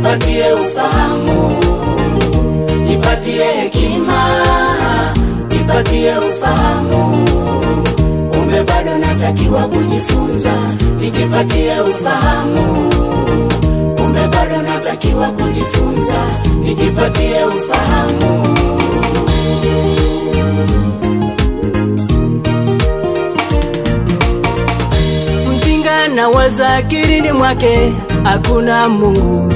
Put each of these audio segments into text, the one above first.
nipatie ufahamu, nipatie hekima, nipatie ufahamu. Kumbe bado natakiwa kujifunza, nijipatie ufahamu. Kumbe bado natakiwa kujifunza, nijipatie ufahamu. Mjinga na waza akilini mwake hakuna Mungu.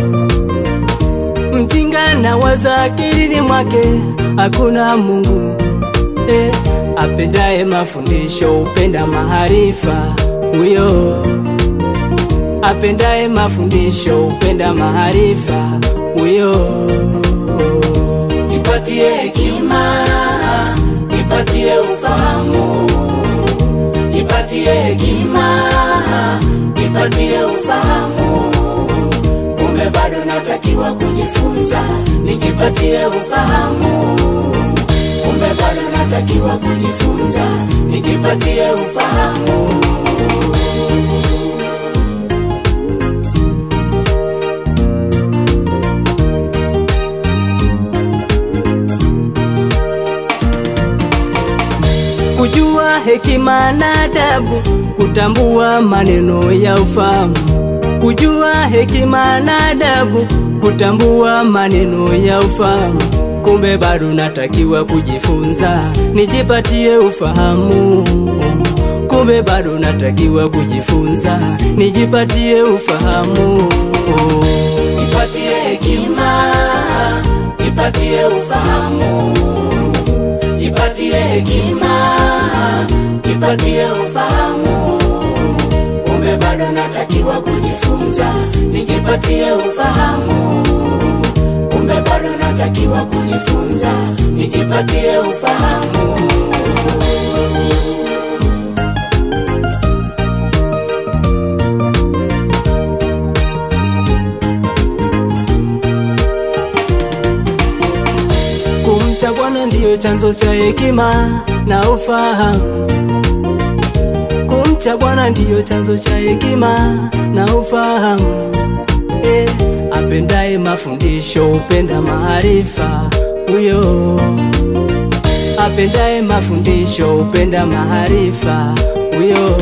Mjinga na waza akilini mwake hakuna Mungu. Apendaye mafundisho upenda maarifa huyo. Apendaye mafundisho upenda maarifa huyo. Nipatie hekima, nipatie ufahamu. Nipatie hekima, nipatie ufahamu. Kumbe bado natakiwa kujifunza, nijipatie ufahamu. Kumbe bado natakiwa kujifunza, nijipatie ufahamu. Kujua hekima na adabu, kutambua maneno ya ufahamu. Kujua hekima na adabu, kutambua maneno ya ufahamu. Kumbe bado natakiwa kujifunza, nijipatie ufahamu. Kumbe bado natakiwa kujifunza, nijipatie ufahamu. Nipatie hekima, nipatie ufahamu. Nipatie hekima, nipatie ufahamu. Kumbe bado natakiwa kujifunza, nijipatie ufahamu. Kumbe bado natakiwa kujifunza, nijipatie ufahamu. Kumcha Bwana ndiyo chanzo cha hekima na ufahamu. Kumcha Bwana ndiyo chanzo cha hekima na ufahamu. Apendaye mafundisho upenda maarifa huyo. Apendaye mafundisho upenda maarifa huyo.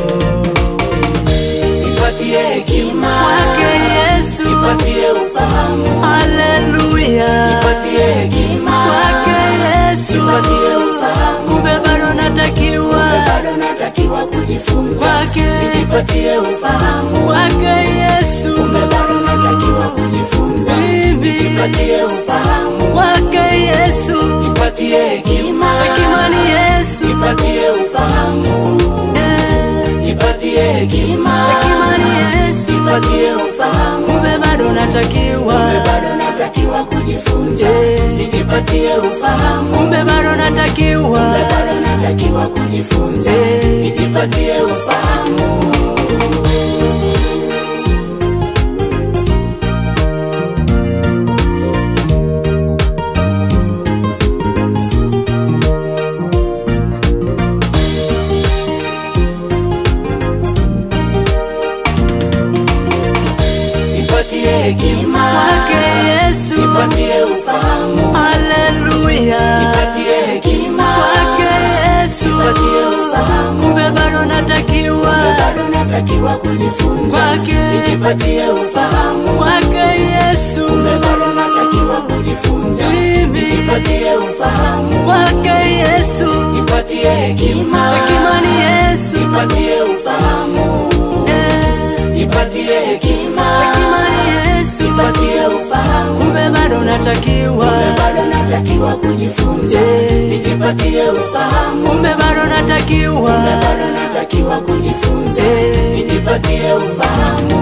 Nipatie hekima kwake Yesu, nipatie ufahamu. Haleluya. Nipatie hekima kwake Yesu, nipatie ufahamu. kumbe bado natakiwa kujifunza, kwake, nijipatie ufahamu. kwake Yesu, kumbe bado natakiwa kujifunza, nijipatie ufahamu. kwake Yesu, nipatie hekima, hekima ni Yesu, nipatie ufahamu. Nipatie hekima, hekima ni Yesu, nipatie ufahamu. kumbe bado natakiwa kujifunza, nijipatie ufahamu. kumbe bado natakiwa kujifunza, nijipatie ufahamu. Nipatie hekima kwake Yesu, nipatie ufahamu. Haleluya. Nipatie hekima kwake Yesu, nipatie ufahamu. kumbe bado natakiwa kujifunza, kwake, nijipatie ufahamu. kwake Yesu, kumbe bado natakiwa kujifunza, nijipatie ufahamu. kwake Yesu, nipatie hekima, hekima ni Yesu, nipatie ufahamu. Nipatie hekima, hekima ni Yesu, nipatie ufahamu. kumbe bado natakiwa kujifunza, nijipatie ufahamu. kumbe bado natakiwa kujifunza, nijipatie ufahamu.